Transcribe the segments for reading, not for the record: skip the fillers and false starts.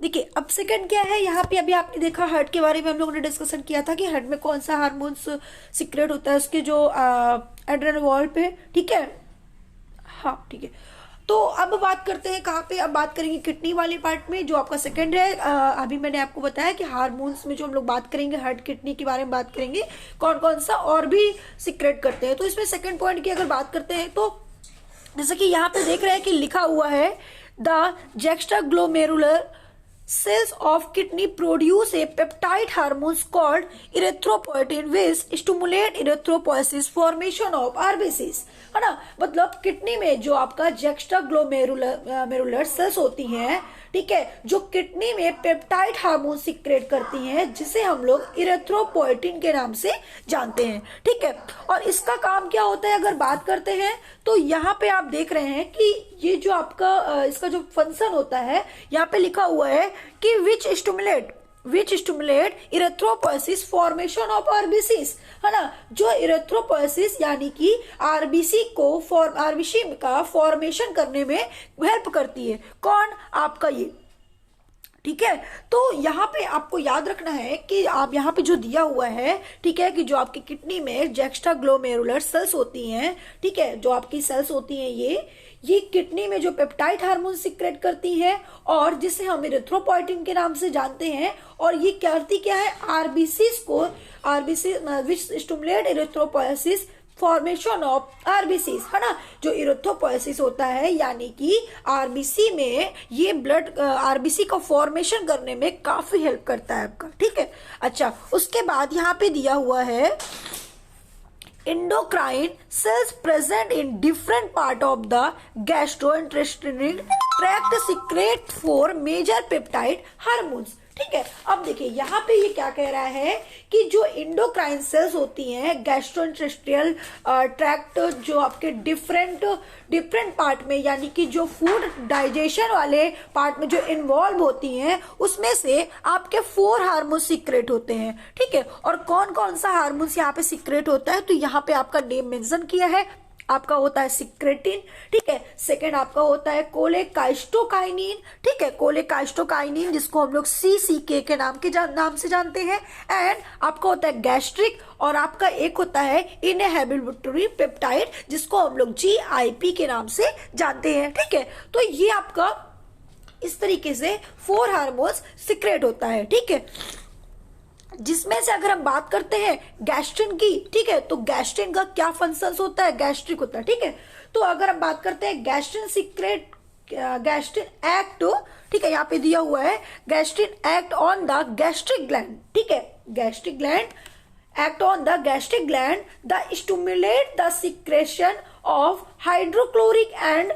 देखिए अब सेकंड क्या है, यहाँ पे अभी आपने देखा हार्ट के बारे में हम लोगों ने डिस्कशन किया था कि हार्ट में कौन सा हार्मोन्स सीक्रेट होता है, उसके जो एड्रेनल वॉल पे, ठीक है। हाँ ठीक है, तो अब बात करते हैं कहाँ पे, अब बात करेंगे किडनी वाले पार्ट में जो आपका सेकंड है। अभी मैंने आपको बताया कि हार्मोन्स में जो हम लोग बात करेंगे हार्ट किडनी के बारे में बात करेंगे, कौन कौन सा और भी सीक्रेट करते हैं। तो इसमें सेकंड पॉइंट की अगर बात करते हैं तो जैसे कि यहाँ पे देख रहे हैं कि लिखा हुआ है the जुक्स्टाग्लोमेरुलर cells of kidney produce a peptide hormones called erythropoietin which stimulate erythropoiesis formation of RBCs, है ना। मतलब किडनी में जो आपका जुक्स्टाग्लोमेरुलर सेल्स होती हैं, ठीक है, जो किडनी में पेप्टाइड हार्मोन सीक्रेट करती हैं जिसे हम लोग इरेथ्रोपोइटिन के नाम से जानते हैं, ठीक है। और इसका काम क्या होता है अगर बात करते हैं तो यहाँ पे आप देख रहे हैं कि ये जो आपका इसका जो फंक्शन होता है यहाँ पे लिखा हुआ है कि which stimulate erythropoiesis formation of RBCs, है ना। जो इरेथ्रोपोइसिस यानी कि आरबीसी का फॉर्मेशन करने में हेल्प करती है, कौन, आपका ये, ठीक है। तो यहाँ पे आपको याद रखना है कि आप यहाँ पे जो दिया हुआ है, ठीक है, कि जो आपकी किडनी में जुक्स्टाग्लोमेरुलर सेल्स होती हैं, ठीक है, जो आपकी सेल्स होती हैं ये किडनी में जो पेप्टाइड हार्मोन सीक्रेट करती हैं और जिसे हम इरिथ्रोपोइटिन के नाम से जानते हैं। और ये करती क्या है, RBC which stimulate erythropoiesis formation of RBCs, है ना। जो इरिथ्रोपोइसिस होता है यानी कि आरबीसी में ये ब्लड आरबीसी का फॉर्मेशन करने में काफी हेल्प करता है आपका, ठीक है। अच्छा, उसके बाद यहाँ पे दिया हुआ है endocrine cells present in different part of the gastrointestinal tract secrete 4 major peptide hormones, ठीक है। अब देखिए यहाँ पे ये क्या कह रहा है कि जो इंडोक्राइन सेल्स होती हैं गैस्ट्रोइंटेस्टाइनल ट्रैक्ट जो आपके डिफरेंट पार्ट में यानी कि जो फूड डाइजेशन वाले पार्ट में जो इन्वॉल्व होती हैं उसमें से आपके 4 हार्मोन सीक्रेट होते हैं, ठीक है। और कौन कौन सा हार्मोन्स यहाँ पे सीक्रेट होता है तो यहाँ पे आपका नेम मेंशन किया है, आपका होता है सिक्रेटिन, ठीक है। सेकंड आपका होता है कोलेकाइस्टोकाइनिन, ठीक है, कोलेकाइस्टोकाइनिन जिसको हम लोग सीसीके के नाम से जानते हैं। एंड आपका होता है गैस्ट्रिक और आपका एक होता है इनहिबिटरी पेप्टाइड जिसको हम लोग जीआईपी के नाम से जानते हैं, ठीक है। तो ये आपका इस तरीके से 4 हार्मोन्स सीक्रेट होता है, ठीक है। जिसमें से अगर हम बात करते हैं गैस्ट्रिन की, ठीक है, तो गैस्ट्रिन का क्या फंक्शंस होता है, गैस्ट्रिक होता है, ठीक है। तो अगर हम बात करते हैं गैस्ट्रिन एक्ट, ठीक है, यहाँ पे दिया हुआ है gastrin act on the gastric gland, ठीक है, gastric gland act on the gastric gland the stimulate the secretion of hydrochloric and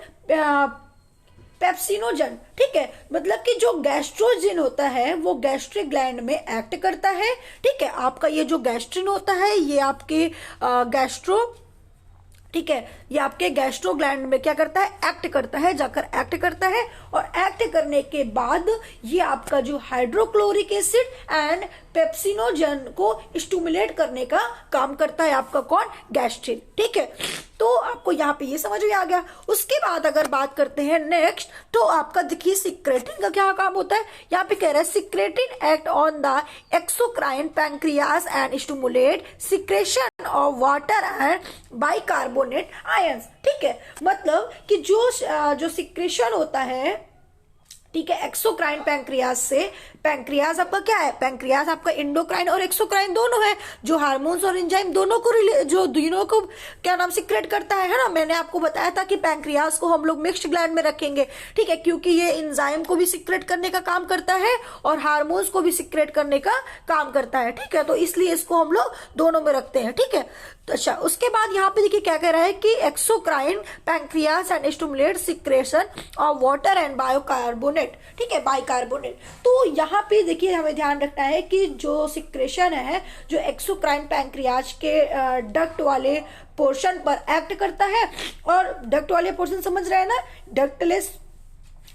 pepsinogen, ठीक है। मतलब कि जो गैस्ट्रोजिन होता है वो गैस्ट्रिक ग्लैंड में एक्ट करता है, ठीक है। आपका ये जो गैस्ट्रिन होता है ये आपके ठीक है, ये आपके गैस्ट्रो ग्लैंड में क्या करता है, एक्ट करता है, जाकर एक्ट करता है। और एक्ट करने के बाद ये आपका जो हाइड्रोक्लोरिक एसिड एंड पेप्सिनोजन को स्टिमुलेट करने का काम करता है आपका कौन, गैस्ट्रिन, ठीक है। तो आपको यहाँ पे ये समझ में आ गया। उसके बाद अगर बात करते हैं नेक्स्ट, तो आपका देखिए सिक्रेटिन का क्या काम होता है, यहाँ पे कह रहा है secretin act on the exocrine pancreas and stimulate secretion of water and bicarbonate ions, ठीक है। मतलब कि जो सिक्रेशन होता है, ठीक है, एक्सोक्राइन पैंक्रियास से, पैंक्रियास आपका क्या है, पैंक्रियास आपका इंडोक्राइन और एक्सोक्राइन दोनों है, जो हार्मोन्स और एंजाइम दोनों को क्या नाम सीक्रेट करता है ना। मैंने आपको बताया था कि पैंक्रियास को हम लोग मिक्स्ड ग्लैंड में रखेंगे, ठीक है, क्योंकि ये एंजाइम को भी सीक्रेट करने का काम करता है और हार्मोन्स को भी सीक्रेट करने का काम करता है, ठीक है। तो इसलिए इसको हम लोग दोनों में रखते हैं, ठीक है। तो अच्छा, उसके बाद यहाँ पे देखिए क्या कह रहा है कि exocrine pancreas and stimulate secretion of water and bicarbonate, ठीक है, बाइकार्बोनेट। तो यहाँ पे देखिए हमें ध्यान रखना है कि जो सिक्रेशन है जो एक्सोक्राइन पैंक्रियाज के डक्ट वाले पोर्शन पर एक्ट करता है। और डक्ट वाले पोर्शन समझ रहे हैं ना, डक्टलेस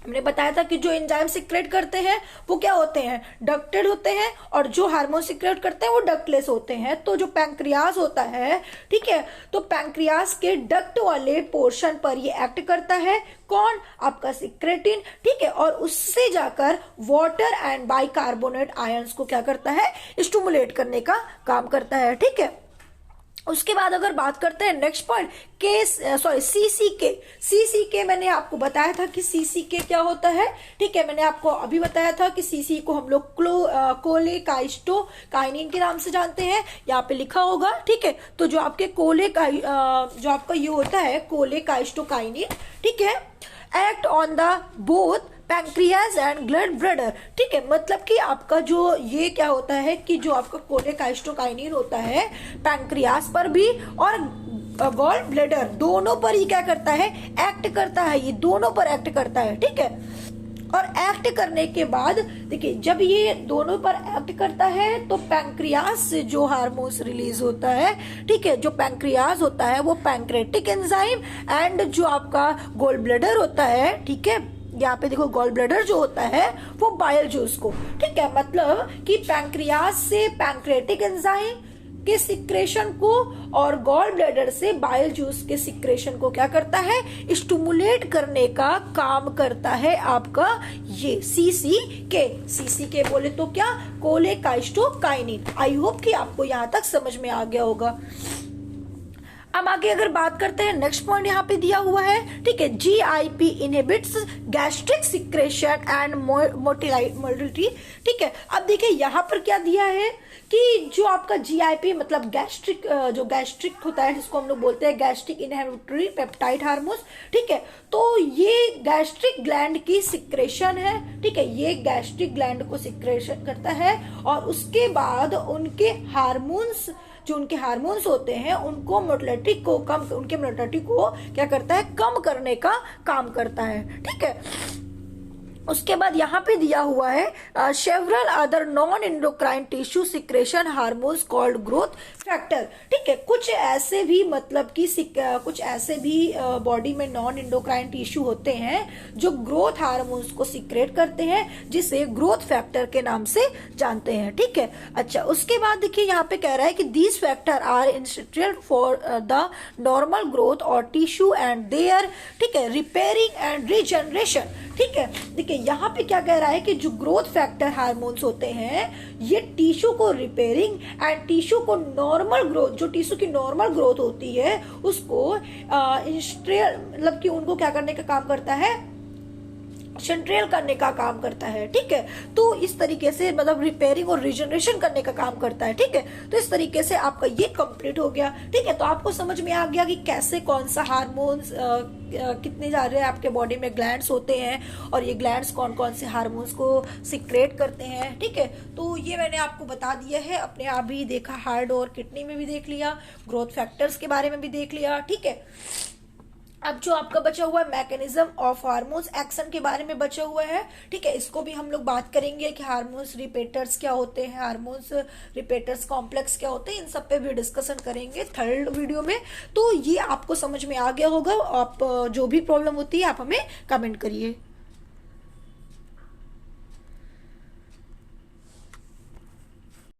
हमने बताया था कि जो एंजाइम सिक्रेट करते हैं वो क्या होते हैं, डक्टेड होते हैं, और जो हार्मोन सिक्रेट करते हैं वो डक्टलेस होते हैं। तो जो पैंक्रियाज होता है, ठीक है, तो पैंक्रियाज के डक्ट वाले पोर्शन पर ये एक्ट करता है, कौन, आपका सिक्रेटिन, ठीक है, और उससे जाकर वाटर एंड बाइकार्बोनेट आयंस को क्या करता है, स्टिमुलेट करने का काम करता है, ठीक है। उसके बाद अगर बात करते हैं नेक्स्ट पॉइंट सीसीके मैंने आपको बताया था कि सीसीके क्या होता है, ठीक है, मैंने आपको अभी बताया था कि सीसी को हम लोग कोलेकाइस्टोकाइनिन के नाम से जानते हैं, यहाँ पे लिखा होगा, ठीक है। तो जो आपके जो आपका ये होता है कोलेकाइस्टोकाइनिन, ठीक है, act on the both pancreas and blood broader, ठीक है, मतलब कि आपका जो ये क्या होता है कि जो आपका कोलेकाइस्टोकाइनिन होता है पैंक्रियाज पर भी और गॉल ब्लैडर दोनों पर ही क्या करता है, एक्ट करता है, ये दोनों पर एक्ट करता है, ठीक है। और एक्ट करने के बाद देखिए जब ये दोनों पर एक्ट करता है तो पैंक्रियाज से जो हार्मोन्स रिलीज होता है, ठीक है, जो पैंक्रियाज होता है वो पैंक्रेटिक एंजाइम एंड जो आपका गॉल ब्लैडर होता है, ठीक है, यहाँ पे देखो गॉल ब्लैडर जो होता है वो बाइल जूस को, ठीक है, मतलब कि पैंक्रियाज से पैंक्रेटिक एंजाइम के सिक्रेशन को और गॉल ब्लैडर से बाइल जूस के सिक्रेशन को क्या करता है, स्टिमुलेट करने का काम करता है आपका ये सीसीके बोले तो क्या, कोलेकाइस्टोकाइनिन। आई होप कि आपको यहाँ तक समझ में आ गया होगा। अब आगे अगर बात करते हैं नेक्स्ट पॉइंट यहाँ पे दिया हुआ है, ठीक है, GIP inhibits gastric secretion and motility, ठीक है। अब देखिए यहाँ पर क्या दिया है कि जो आपका GIP मतलब गैस्ट्रिक जो गैस्ट्रिक होता है जिसको हम लोग बोलते हैं गैस्ट्रिक इनहिबिटरी पेप्टाइड हार्मोन्स, ठीक है, तो ये गैस्ट्रिक ग्लैंड की सिक्रेशन है, ठीक है, ये गैस्ट्रिक ग्लैंड को सिक्रेशन करता है और उसके बाद उनके हार्मोन्स जो उनके हार्मोन्स होते हैं उनको मोटिलिटी को क्या करता है, कम करने का काम करता है, ठीक है। उसके बाद यहाँ पे दिया हुआ है several other non endocrine tissue secretion hormones called growth factor, ठीक है, कुछ ऐसे भी मतलब कि कुछ ऐसे भी बॉडी में नॉन इंडोक्राइन टिश्यू होते हैं जो ग्रोथ हार्मोन्स को सिक्रेट करते हैं जिसे ग्रोथ फैक्टर के नाम से जानते हैं, ठीक है। अच्छा, उसके बाद देखिए यहाँ पे कह रहा है कि these factor are instructed for the normal growth और टिश्यू एंड देयर, ठीक है, रिपेयरिंग एंड रीजनरेशन, ठीक है। देखिए यहाँ पे क्या कह रहा है कि जो ग्रोथ फैक्टर हार्मोन्स होते हैं ये टिश्यू को रिपेयरिंग एंड टिश्यू को नॉर्मल ग्रोथ, जो टिश्यू की नॉर्मल ग्रोथ होती है उसको मतलब कि उनको क्या करने का काम करता है, सेंट्रेल करने का काम करता है, ठीक है। तो इस तरीके से मतलब रिपेयरिंग और रिजनरेशन करने का काम करता है, ठीक है। तो इस तरीके से आपका ये कंप्लीट हो गया, ठीक है। तो आपको समझ में आ गया कि कैसे कौन सा हार्मोन्स कितने सारे आपके बॉडी में ग्लैंड्स होते हैं और ये ग्लैंड्स कौन कौन से हार्मोन्स को सिक्रेट करते हैं, ठीक है। तो ये मैंने आपको बता दिया है, अपने आप भी देखा, हार्ट और किडनी में भी देख लिया, ग्रोथ फैक्टर्स के बारे में भी देख लिया, ठीक है। अब जो आपका बचा हुआ है मैकेनिज्म ऑफ हार्मोन्स एक्शन के बारे में बचा हुआ है, ठीक है, इसको भी हम लोग बात करेंगे कि हार्मोन्स रिपेटर्स क्या होते हैं, हार्मोन्स रिपेटर्स कॉम्प्लेक्स क्या होते हैं, इन सब पे भी डिस्कशन करेंगे थर्ड वीडियो में। तो ये आपको समझ में आ गया होगा। आप जो भी प्रॉब्लम होती है आप हमें कमेंट करिए।